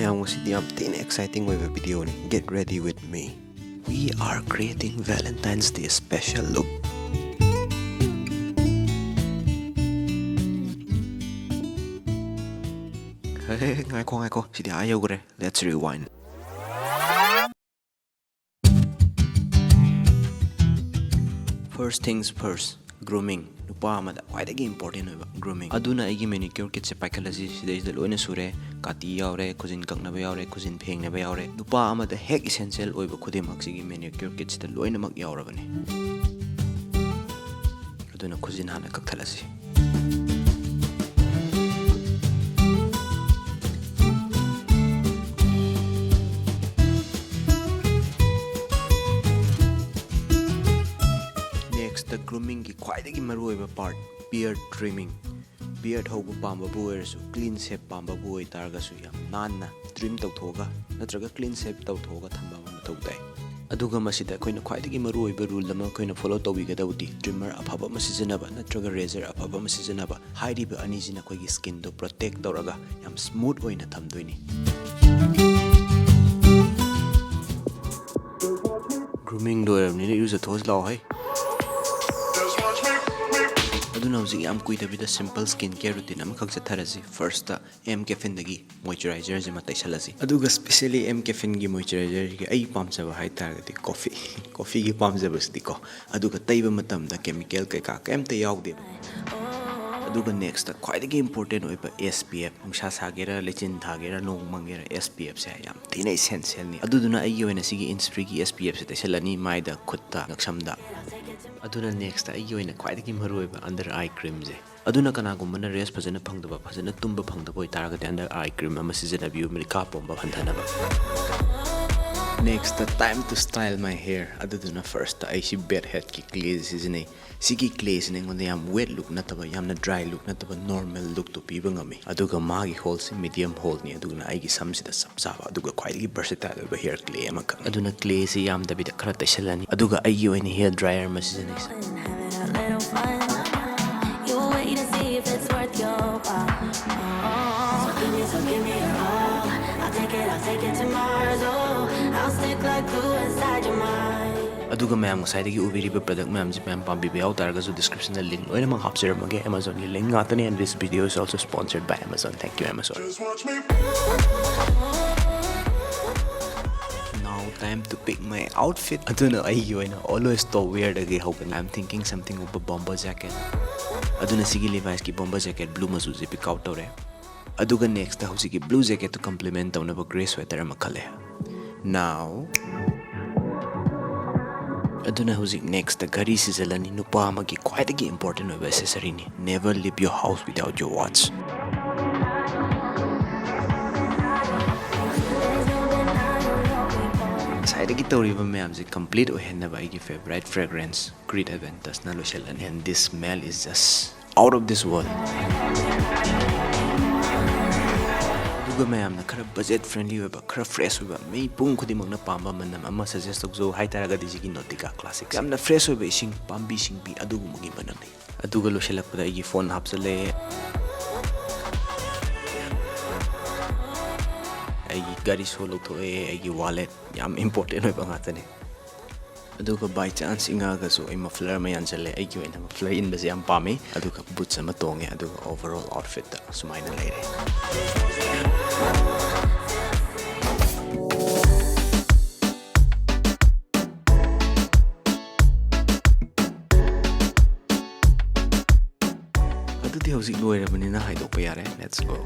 mayam ngosidi yam tin exciting web video ni. Get ready with me. We are creating Valentine's Day special look. Hey, ngaiko. Sidi ayaw gre. Let's rewind. First things first, grooming. Nupa amada quite important grooming. Aduna aigi manicure kit se paikhalasi sidai da loina sure, kati yaure, cousin kaknaba yaure, cousin phengnaba yaure. Nupa amada hek essential oiba khudimak sigi manicure kit se da loina mak yaurabani. Aduna cousin hana kakthalasi. The grooming ki khwaidagi maruoiba part, beard trimming. Beard hobu pamba bu oirasu clean shape pamba bu oi targasu yam nanna trim tawthoga natraga clean shape tawthoga thamba mathau dai. Aduga masida koina khwaidagi maruoiba rule lama koina follow tawigadaudi trimmer afaba masijanaba natraga razor afaba masijanaba hairiba anijina koigi skin do protect tawraga yam smooth oina thamdoini. Grooming do ni use a thos law hai. Aduna hojik yam kuidabida simple skincare routine amakak chatharasi. First M caffeine dagi moisturizer jema taisalasi. Aduga specially M caffeine gi moisturizer gi ai pamjaba hai targati coffee gi pamjaba sti ko aduga taiba matamda chemical kai ka kemta yawde. Aduga next khwaidagi important oiba SPF mungsa sagera lechin thagera nong mangera SPF se yam tina essential ni. Aduduna ai yoina sigi Innisfree gi SPF se taisalani maida khutta naksamda. Aduna next I yoina khwaidagi maruoiba under eye cream je. Aduna kanagumana rest phajana phangdaba phajana tumba phangdaba oi taragati under eye cream ama sijanabiu mirka pomba bhandhanaba. Next time to style my hair. Aduna first I see bedhead ki clay sijane. Sigi clay sine ngonda yam wet look nataba yamna dry look nataba normal look to piba ngami. Aduga magi hole se medium hole ni aduna ai gi samsida sapsaba aduga khwaidagi versatile over hair clay amaka. Aduna clay se yam dabida khara taisalani. Aduga ai yoina hair dryer ma sijane. Aduga mayam ngasaidagi ubiriba product mayam ji mayam pambiba yaw taragasu description da link loina mang hapjaramage Amazon gi link ngatani and this video is also sponsored by Amazon. Thank you Amazon. Now time to pick my outfit. Aduna ai yoina always to wear dagi hoping I'm thinking something of a bomber jacket. Aduna sigi Levi's ki bomber jacket blue masu je pick out tore. Aduga next ta hosigi blue jacket to complement tawnaba gray sweater amakhale. Now Aduna hosik next the gari sijalani nupa amagi khwaidagi important oiba accessory ni. Never leave your house without your watch. Saidagi tawriba mayam je complete ohenaba igi favorite fragrance Creed Aventus na loishalani and this smell is just out of this world. Aduga mayam na khara budget friendly oiba khara fresh oiba mei pung khudimang na pamba manam ama suggest tokjo hai taraga digi Nautica classic yamna fresh oiba ising pambi singbi adugu mugi manam nei. Aduga loishalakpada igi phone hapsale aigi gari solo to aigi wallet yam important oiba ngatane. Aduga by chance ingaga so ai muffler ma yanjale aigi oina muffler in base yam pami aduga boots ama tonge aduga overall outfit da sumaina leire. Adudi hojik loirabanina haidokpa yare. Let's go.